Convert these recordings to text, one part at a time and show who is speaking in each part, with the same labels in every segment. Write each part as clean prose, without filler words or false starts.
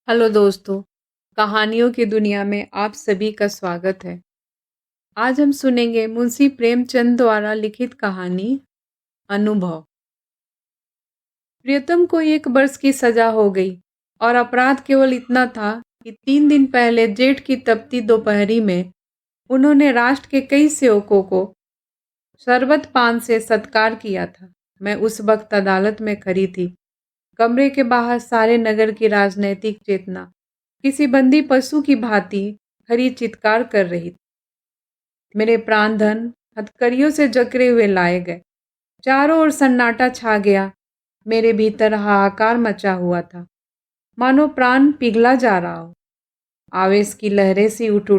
Speaker 1: Hello दोस्तों, कहानियों की दुनिया में आप सभी का स्वागत है। आज हम सुनेंगे मुंशी प्रेमचंद द्वारा लिखित कहानी अनुभव। प्रियतम को 1 वर्ष की सजा हो गई और अपराध केवल इतना था कि 3 दिन पहले जेठ की तपती दोपहरी में उन्होंने राष्ट्र के कई सेवकों को शरबत पान से सत्कार किया था। मैं उस वक्त अदालत में खड़ी थी। कमरे के बाहर सारे नगर की राजनैतिक चेतना किसी बंदी पशु की भांति खरी चित्कार कर रही थी। मेरे प्राणधन हथकड़ियों से जकड़े हुए लाए गए। चारों ओर सन्नाटा छा गया। मेरे भीतर हाहाकार मचा हुआ था, मानो प्राण पिघला जा रहा हो। आवेश की लहरें सी उठ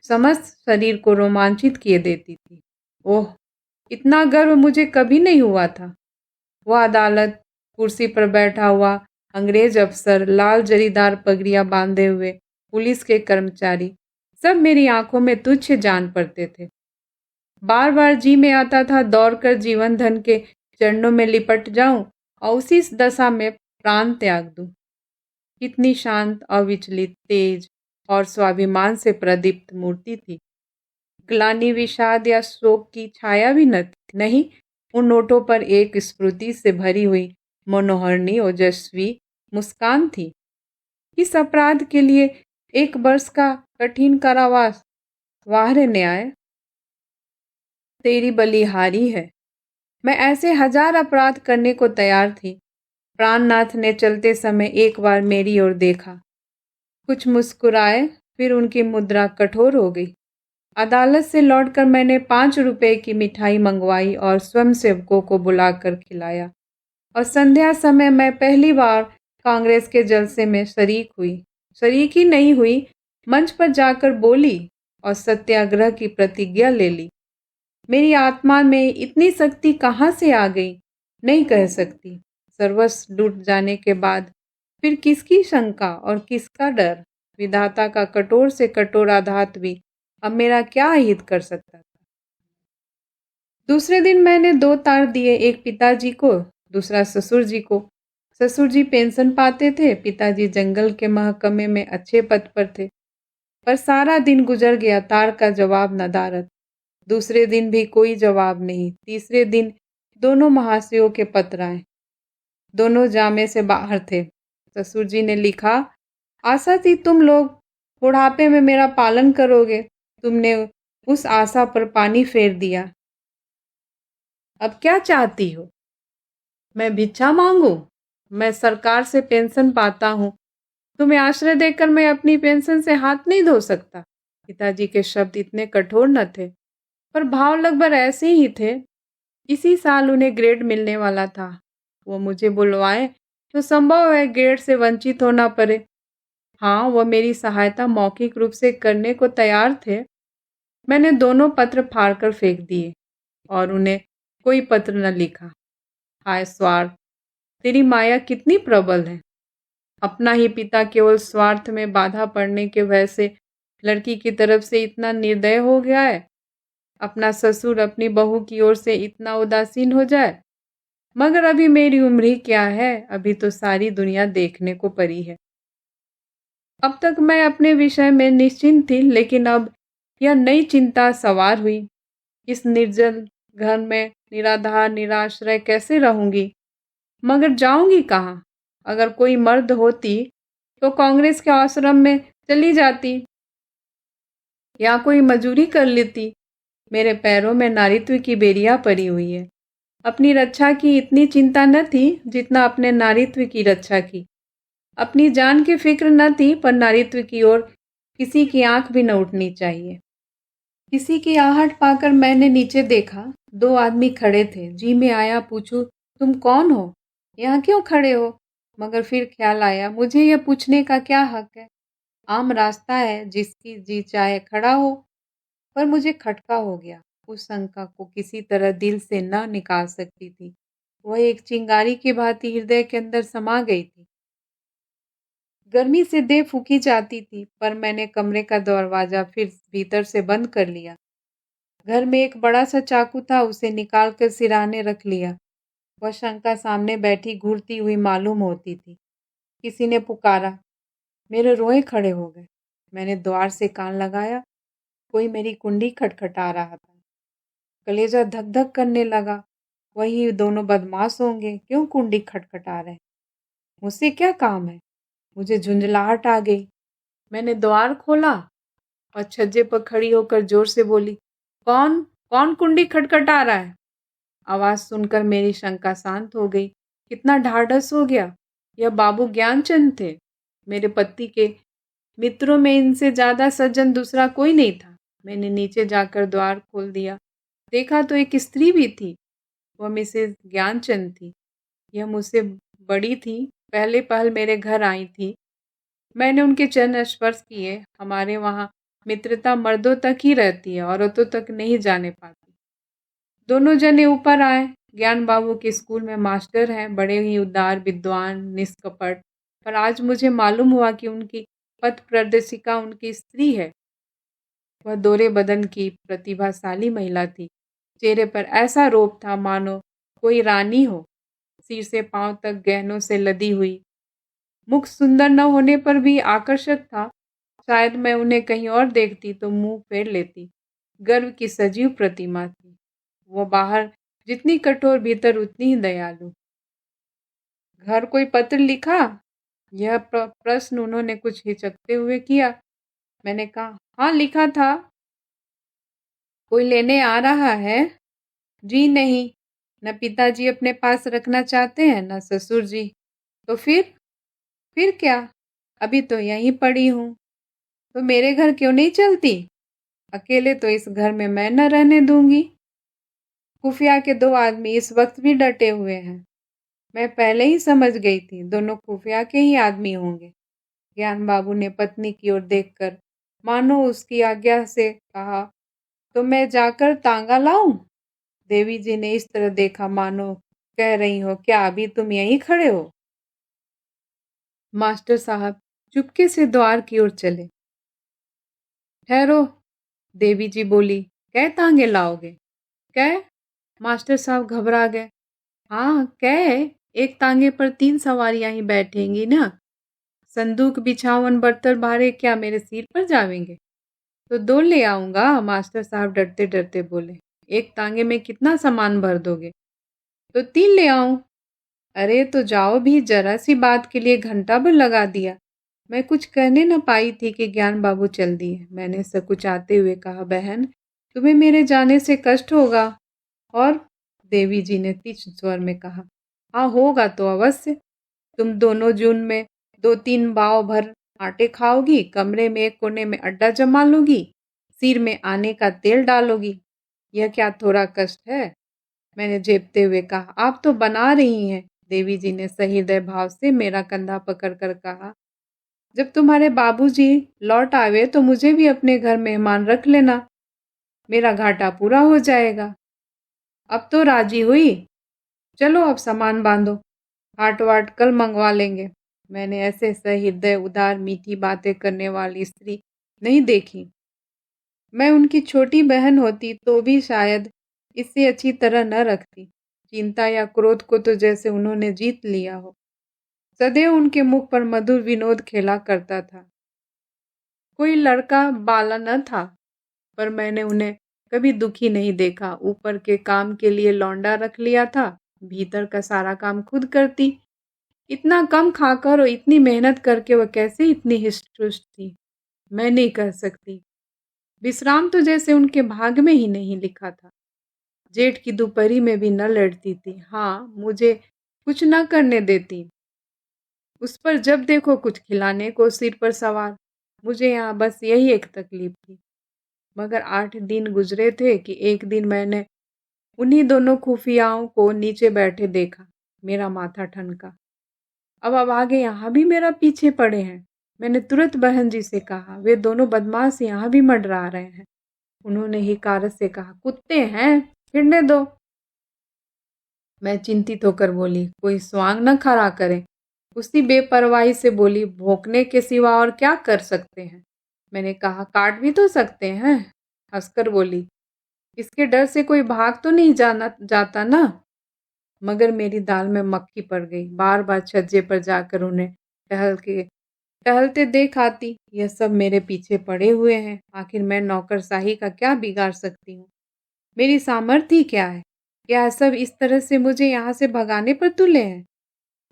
Speaker 1: समस्त शरीर को रोमांचित किए देती थी। ओह, इतना गर्व मुझे कभी नहीं हुआ था। वह अदालत, कुर्सी पर बैठा हुआ अंग्रेज अफसर, लाल जरीदार पगड़ियां बांधे हुए पुलिस के कर्मचारी, सब मेरी आंखों में तुच्छ जान पड़ते थे। बार बार जी में आता था दौड़कर जीवन धन के चरणों में लिपट जाऊं और उसी दशा में प्राण त्याग दूं। कितनी शांत, अविचलित, तेज और स्वाभिमान से प्रदीप्त मूर्ति थी। ग्लानि, विषाद या शोक की छाया भी नहीं। उन नोटों पर एक स्फूर्ति से भरी हुई मनोहरणी ओजस्वी मुस्कान थी। इस अपराध के लिए 1 वर्ष का कठिन कारावास, वाह रे न्याय, तेरी बलिहारी है। मैं ऐसे 1000 अपराध करने को तैयार थी। प्राणनाथ ने चलते समय एक बार मेरी ओर देखा, कुछ मुस्कुराए, फिर उनकी मुद्रा कठोर हो गई। अदालत से लौटकर मैंने 5 रुपए की मिठाई मंगवाई और स्वयंसेवकों को बुलाकर खिलाया। और संध्या समय मैं पहली बार कांग्रेस के जलसे में शरीक ही नहीं हुई, मंच पर जाकर बोली और सत्याग्रह की प्रतिज्ञा ले ली। मेरी आत्मा में इतनी शक्ति कहाँ से आ गई, नहीं कह सकती। सर्वस्व लूट जाने के बाद फिर किसकी शंका और किसका डर। विधाता का कठोर से कठोर आघात भी अब मेरा क्या हित कर सकता था। दूसरे दिन मैंने 2 तार दिए, एक पिताजी को, दूसरा ससुर जी को। ससुर जी पेंशन पाते थे, पिताजी जंगल के महकमे में अच्छे पद पर थे। पर सारा दिन गुजर गया, तार का जवाब नदारद। दूसरे दिन भी कोई जवाब नहीं। तीसरे दिन दोनों महाशयों के पत्र आए। दोनों जामे से बाहर थे। ससुर जी ने लिखा, आशा थी तुम लोग बुढ़ापे में मेरा पालन करोगे। तुमने उस आशा पर पानी फेर दिया। अब क्या चाहती हो? मैं भिक्षा मांगू? मैं सरकार से पेंशन पाता हूँ। तुम्हें आश्रय देकर मैं अपनी पेंशन से हाथ नहीं धो सकता। पिताजी के शब्द इतने कठोर न थे, पर भाव लगभग ऐसे ही थे। इसी साल उन्हें ग्रेड मिलने वाला था। वो मुझे बुलवाए तो संभव है ग्रेड से वंचित होना पड़े। हाँ, वह मेरी सहायता मौखिक रूप से करने को तैयार थे। मैंने दोनों पत्र फाड़कर फेंक दिए और उन्हें कोई पत्र न लिखा। हाय स्वार्थ, तेरी माया कितनी प्रबल है। अपना ही पिता केवल स्वार्थ में बाधा पड़ने के भय से लड़की की तरफ से इतना निर्दय हो गया है। अपना ससुर अपनी बहू की ओर से इतना उदासीन हो जाए। मगर अभी मेरी उम्र ही क्या है, अभी तो सारी दुनिया देखने को पड़ी है। अब तक मैं अपने विषय में निश्चिंत थी, लेकिन अब यह नई चिंता सवार हुई। इस निर्जल घर में निराधार निराश्रय कैसे रहूंगी? मगर जाऊंगी कहाँ? अगर कोई मर्द होती तो कांग्रेस के आश्रम में चली जाती या कोई मजूरी कर लेती। मेरे पैरों में नारीत्व की बेरिया पड़ी हुई है। अपनी रक्षा की इतनी चिंता न थी जितना अपने नारीत्व की रक्षा की। अपनी जान की फिक्र न थी, पर नारीत्व की ओर किसी की आंख भी न उठनी चाहिए। किसी की आहट पाकर मैंने नीचे देखा। 2 आदमी खड़े थे। जी में आया पूछूं, तुम कौन हो? यहाँ क्यों खड़े हो? मगर फिर ख्याल आया, मुझे यह पूछने का क्या हक है? आम रास्ता है, जिसकी जी चाहे खड़ा हो। पर मुझे खटका हो गया। उस शंका को किसी तरह दिल से न निकाल सकती थी। वह एक चिंगारी की भांति हृदय के अंदर समा गई थी। गर्मी से देह फूकी जाती थी, पर मैंने कमरे का दरवाजा फिर भीतर से बंद कर लिया। घर में एक बड़ा सा चाकू था, उसे निकाल कर सिरहाने रख लिया। वह शंका सामने बैठी घूरती हुई मालूम होती थी। किसी ने पुकारा, मेरे रोए खड़े हो गए। मैंने द्वार से कान लगाया, कोई मेरी कुंडी खटखटा रहा था। कलेजा धक धक करने लगा। वही दोनों बदमाश होंगे, क्यों कुंडी खटखटा रहे? मुझसे क्या काम है? मुझे झुंझलाहट आ गई। मैंने द्वार खोला और छज्जे पर खड़ी होकर जोर से बोली, कौन कौन कुंडी खटखटा रहा है? आवाज सुनकर मेरी शंका शांत हो गई। कितना ढाढ़स हो गया। यह बाबू ज्ञानचंद थे। मेरे पति के मित्रों में इनसे ज्यादा सज्जन दूसरा कोई नहीं था। मैंने नीचे जाकर द्वार खोल दिया। देखा तो एक स्त्री भी थी। वह मिसेस ज्ञानचंद थी। यह मुझसे बड़ी थी। पहले पहल मेरे घर आई थी। मैंने उनके चरण स्पर्श किए। हमारे वहाँ मित्रता मर्दों तक ही रहती है, औरतों तक नहीं जाने पाती। दोनों जने ऊपर आए। ज्ञान बाबू के स्कूल में मास्टर हैं, बड़े ही उदार, विद्वान, निष्कपट। पर आज मुझे मालूम हुआ कि उनकी पथ प्रदर्शिका उनकी स्त्री है। वह दोरे बदन की प्रतिभाशाली महिला थी। चेहरे पर ऐसा रोब था मानो कोई रानी हो। सिर से पांव तक गहनों से लदी हुई। मुख सुंदर न होने पर भी आकर्षक था। शायद मैं उन्हें कहीं और देखती तो मुंह फेर लेती। गर्व की सजीव प्रतिमा थी। वो बाहर जितनी कठोर, भीतर उतनी ही दयालु। घर कोई पत्र लिखा? यह प्रश्न उन्होंने कुछ हिचकते हुए किया। मैंने कहा, हाँ लिखा था। कोई लेने आ रहा है? जी नहीं, न पिताजी अपने पास रखना चाहते हैं, न ससुर जी। तो फिर क्या? अभी तो यहीं पड़ी हूँ। तो मेरे घर क्यों नहीं चलती? अकेले तो इस घर में मैं न रहने दूंगी। खुफिया के दो आदमी इस वक्त भी डटे हुए हैं। मैं पहले ही समझ गई थी, दोनों खुफिया के ही आदमी होंगे। ज्ञान बाबू ने पत्नी की ओर देखकर मानो उसकी आज्ञा से कहा, तो मैं जाकर तांगा लाऊं? देवी जी ने इस तरह देखा मानो कह रही हो, क्या अभी तुम यहीं खड़े हो? मास्टर साहब चुपके से द्वार की ओर चले। ठहरो, देवी जी बोली, कै तांगे लाओगे? कै? मास्टर साहब घबरा गए। हाँ कै, एक तांगे पर 3 सवारियां ही बैठेंगी ना। संदूक, बिछावन, बर्तन भारे क्या मेरे सिर पर जावेंगे? तो 2 ले आऊंगा, मास्टर साहब डरते डरते बोले। एक तांगे में कितना सामान भर दोगे? तो 3 ले आऊं। अरे तो जाओ भी, जरा सी बात के लिए घंटा भर लगा दिया। मैं कुछ कहने न पाई थी कि ज्ञान बाबू चल दिए। मैंने सकुचाते हुए कहा, बहन तुम्हें मेरे जाने से कष्ट होगा? और देवी जी ने तीक्ष्ण स्वर में कहा, हाँ होगा तो अवश्य। तुम दोनों जून में 2-3 बाव भर आटे खाओगी, कमरे में एक कोने में अड्डा जमा लोगी, सिर में आने का तेल डालोगी। यह क्या थोड़ा कष्ट है? मैंने झेपते हुए कहा, आप तो बना रही हैं। देवी जी ने सहृदय भाव से मेरा कंधा पकड़कर कहा, जब तुम्हारे बाबूजी लौट आवे तो मुझे भी अपने घर मेहमान रख लेना, मेरा घाटा पूरा हो जाएगा। अब तो राजी हुई? चलो अब सामान बांधो, हाट वाट कल मंगवा लेंगे। मैंने ऐसे सहृदय, उदार, मीठी बातें करने वाली स्त्री नहीं देखी। मैं उनकी छोटी बहन होती तो भी शायद इससे अच्छी तरह न रखती। चिंता या क्रोध को तो जैसे उन्होंने जीत लिया हो। सदैव उनके मुख पर मधुर विनोद खेला करता था। कोई लड़का बाला न था, पर मैंने उन्हें कभी दुखी नहीं देखा। ऊपर के काम के लिए लौंडा रख लिया था, भीतर का सारा काम खुद करती। इतना कम खाकर और इतनी मेहनत करके वह कैसे इतनी हिष्ट-पुष्ट थी, मैं नहीं कह सकती। विश्राम तो जैसे उनके भाग में ही नहीं लिखा था। जेठ की दोपहरी में भी न लड़ती थी। हाँ, मुझे कुछ न करने देती। उस पर जब देखो कुछ खिलाने को सिर पर सवार। मुझे यहाँ बस यही एक तकलीफ थी। मगर 8 दिन गुजरे थे कि एक दिन मैंने उन्हीं दोनों खुफियाओं को नीचे बैठे देखा। मेरा माथा ठनका। अब आगे यहाँ भी मेरा पीछे पड़े हैं। मैंने तुरंत बहन जी से कहा, वे दोनों बदमाश यहाँ भी मंडरा रहे हैं। उन्होंने हिकारत से कहा, कुत्ते हैं, फिरने दो। मैं चिंतित होकर बोली, कोई स्वांग न खड़ा करे। उसी बेपरवाही से बोली, भौंकने के सिवा और क्या कर सकते हैं? मैंने कहा, काट भी तो सकते हैं। हंसकर बोली, इसके डर से कोई भाग तो नहीं जाना जाता ना? मगर मेरी दाल में मक्खी पड़ गई। बार बार छज्जे पर जाकर उन्हें टहल के टहलते देख आती। यह सब मेरे पीछे पड़े हुए हैं, आखिर मैं नौकरशाही का क्या बिगाड़ सकती हूँ? मेरी सामर्थ्य क्या है? क्या सब इस तरह से मुझे यहाँ से भगाने पर तुले हैं?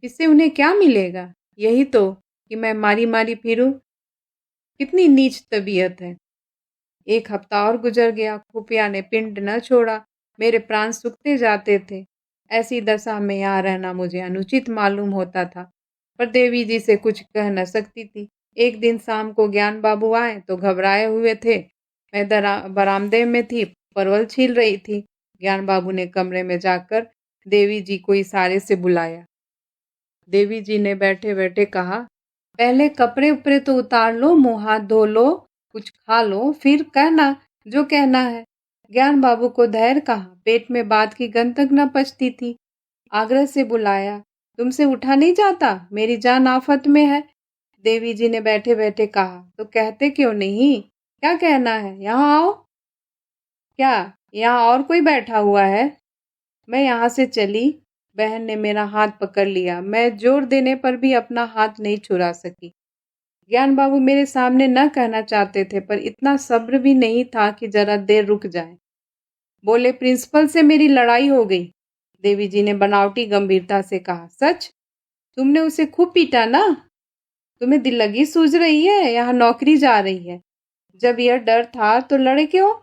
Speaker 1: इससे उन्हें क्या मिलेगा? यही तो कि मैं मारी मारी फिरूं। कितनी नीच तबीयत है। एक हफ्ता और गुजर गया, खुफिया ने पिंड न छोड़ा। मेरे प्राण सूखते जाते थे। ऐसी दशा में यहाँ रहना मुझे अनुचित मालूम होता था, पर देवी जी से कुछ कह न सकती थी। एक दिन शाम को ज्ञान बाबू आए तो घबराए हुए थे। मैं बरामदे में थी, परवल छील रही थी। ज्ञान बाबू ने कमरे में जाकर देवी जी को इशारे से बुलाया। देवी जी ने बैठे बैठे कहा, पहले कपड़े उपड़े तो उतार लो, मुंह हाथ धो लो, कुछ खा लो, फिर कहना जो कहना है। ज्ञान बाबू को धैर्य कहाँ, पेट में बात की गंध तक न पचती थी। आग्रह से बुलाया, तुमसे उठा नहीं जाता, मेरी जान आफत में है। देवी जी ने बैठे बैठे कहा, तो कहते क्यों नहीं, क्या कहना है, यहाँ आओ। क्या यहाँ और कोई बैठा हुआ है? मैं यहाँ से चली। बहन ने मेरा हाथ पकड़ लिया। मैं जोर देने पर भी अपना हाथ नहीं छुड़ा सकी। ज्ञान बाबू मेरे सामने न कहना चाहते थे, पर इतना सब्र भी नहीं था कि जरा देर रुक जाए। बोले, प्रिंसिपल से मेरी लड़ाई हो गई। देवी जी ने बनावटी गंभीरता से कहा, सच? तुमने उसे खूब पीटा ना? तुम्हें दिल लगी सूझ रही है, यहाँ नौकरी जा रही है। जब यह डर था तो लड़े क्यों?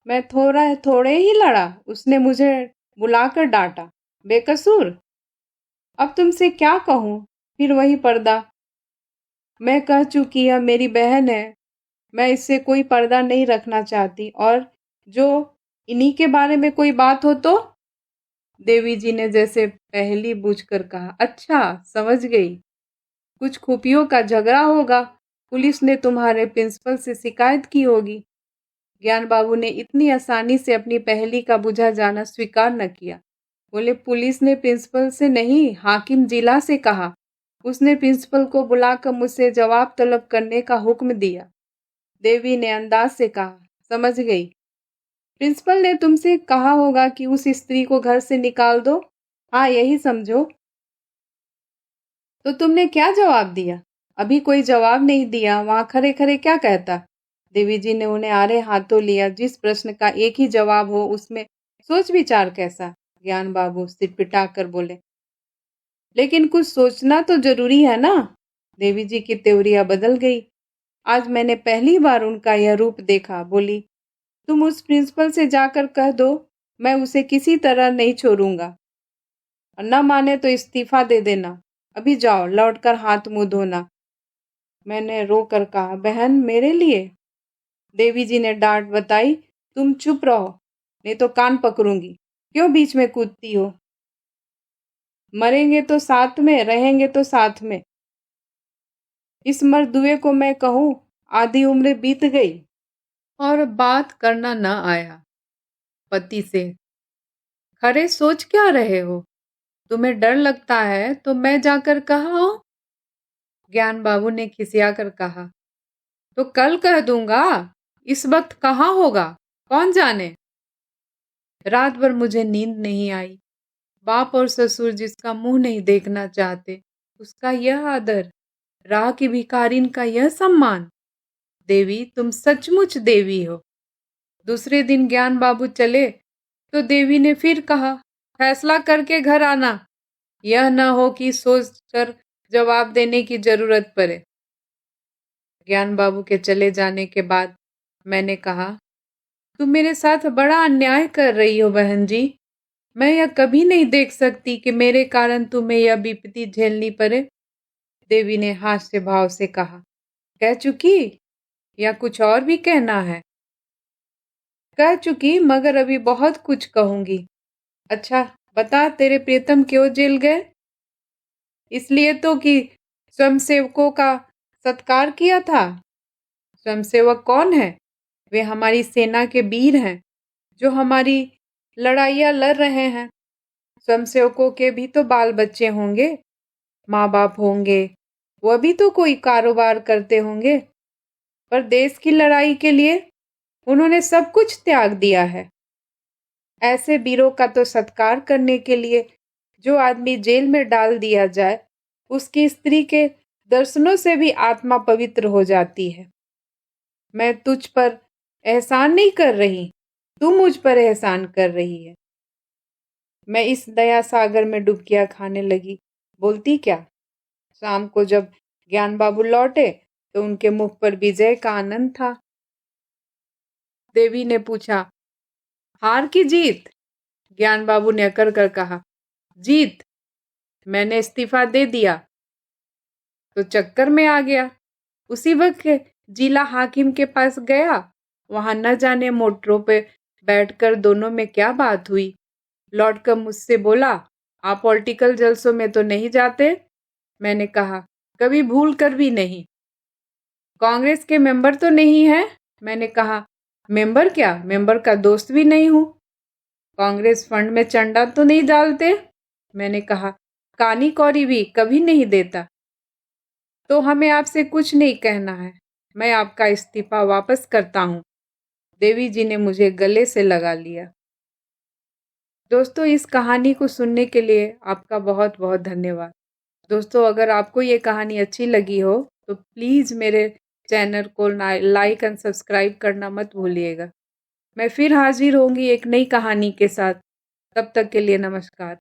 Speaker 1: मैं थोड़े ही लड़ा, उसने मुझे बुलाकर डांटा, बेकसूर। अब तुमसे क्या कहूँ? फिर वही पर्दा। मैं कह चुकी, यह मेरी बहन है, मैं इससे कोई पर्दा नहीं रखना चाहती। और जो इन्हीं के बारे में कोई बात हो तो? देवी जी ने जैसे पहली बूझकर कहा, अच्छा समझ गई, कुछ खुफियों का झगड़ा होगा, पुलिस ने तुम्हारे प्रिंसिपल से शिकायत की होगी। ज्ञान बाबू ने इतनी आसानी से अपनी पहेली का बुझा जाना स्वीकार न किया। बोले, पुलिस ने प्रिंसिपल से नहीं, हाकिम जिला से कहा। उसने प्रिंसिपल को बुलाकर मुझसे जवाब तलब करने का हुक्म दिया। देवी ने अंदाज से कहा, समझ गई। प्रिंसिपल ने तुमसे कहा होगा कि उस स्त्री को घर से निकाल दो। हाँ, यही समझो। तो तुमने क्या जवाब दिया? अभी कोई जवाब नहीं दिया, वहां खड़े खड़े क्या कहता? देवी जी ने उन्हें आड़े हाथों लिया। जिस प्रश्न का एक ही जवाब हो उसमें सोच विचार कैसा? ज्ञान बाबू सिटपिटा कर बोले, लेकिन कुछ सोचना तो जरूरी है ना। देवी जी की त्योरिया बदल गई। आज मैंने पहली बार उनका यह रूप देखा। बोली, तुम उस प्रिंसिपल से जाकर कह दो, मैं उसे किसी तरह नहीं छोड़ूंगा, और न माने तो इस्तीफा दे देना। अभी जाओ, लौटकर हाथ मुंह धोना। मैंने रो कर कहा, बहन मेरे लिए? देवी जी ने डांट बताई, तुम चुप रहो, नहीं तो कान पकड़ूंगी। क्यों बीच में कूदती हो? मरेंगे तो साथ में, रहेंगे तो साथ में। इस मर्दुए को मैं कहूँ, आधी उम्र बीत गई और बात करना न आया। पति से, खरे सोच क्या रहे हो? तुम्हें डर लगता है तो मैं जाकर कहा। ज्ञान बाबू ने खिसिया कर कहा, तो कल कह दूंगा, इस वक्त कहाँ होगा कौन जाने। रात भर मुझे नींद नहीं आई। बाप और ससुर जिसका मुंह नहीं देखना चाहते, उसका यह आदर, राह की भिखारिन का यह सम्मान। देवी, तुम सचमुच देवी हो। दूसरे दिन ज्ञान बाबू चले तो देवी ने फिर कहा, फैसला करके घर आना, यह न हो कि सोच कर जवाब देने की जरूरत पड़े। ज्ञान बाबू के चले जाने के बाद मैंने कहा, तुम मेरे साथ बड़ा अन्याय कर रही हो बहन जी। मैं यह कभी नहीं देख सकती कि मेरे कारण तुम्हें यह विपत्ति झेलनी पड़े। देवी ने हास्य भाव से कहा, कह चुकी या कुछ और भी कहना है? कह चुकी, मगर अभी बहुत कुछ कहूंगी। अच्छा बता, तेरे प्रियतम क्यों जेल गए? इसलिए तो कि स्वयंसेवकों का सत्कार किया था। स्वयंसेवक कौन है? वे हमारी सेना के वीर हैं, जो हमारी लड़ाइयाँ लड़ रहे हैं। स्वयंसेवकों के भी तो बाल बच्चे होंगे, माँ बाप होंगे, वह भी तो कोई कारोबार करते होंगे। पर देश की लड़ाई के लिए उन्होंने सब कुछ त्याग दिया है। ऐसे वीरों का तो सत्कार करने के लिए जो आदमी जेल में डाल दिया जाए, उसकी स्त्री के दर्शनों से भी आत्मा पवित्र हो जाती है। मैं तुझ पर एहसान नहीं कर रही, तू मुझ पर एहसान कर रही है। मैं इस दया सागर में डुबकियां खाने लगी। बोलती क्या? शाम को जब ज्ञान बाबू लौटे तो उनके मुख पर विजय का आनंद था। देवी ने पूछा, हार की जीत? ज्ञान बाबू ने अकड़ कर कहा, जीत। मैंने इस्तीफा दे दिया तो चक्कर में आ गया। उसी वक्त जिला हाकिम के पास गया। वहां न जाने मोटरों पे बैठकर दोनों में क्या बात हुई। लौटकर मुझसे बोला, आप पॉलिटिकल जलसों में तो नहीं जाते? मैंने कहा, कभी भूल कर भी नहीं। कांग्रेस के मेंबर तो नहीं है? मैंने कहा, मेंबर क्या, मेंबर का दोस्त भी नहीं हूं। कांग्रेस फंड में चंदा तो नहीं डालते? मैंने कहा, कानी कौड़ी भी कभी नहीं देता। तो हमें आपसे कुछ नहीं कहना है, मैं आपका इस्तीफा वापस करता हूं। देवी जी ने मुझे गले से लगा लिया। दोस्तों, इस कहानी को सुनने के लिए आपका बहुत बहुत धन्यवाद। दोस्तों, अगर आपको ये कहानी अच्छी लगी हो तो प्लीज़ मेरे चैनल को लाइक एंड सब्सक्राइब करना मत भूलिएगा। मैं फिर हाजिर होंगी एक नई कहानी के साथ। तब तक के लिए नमस्कार।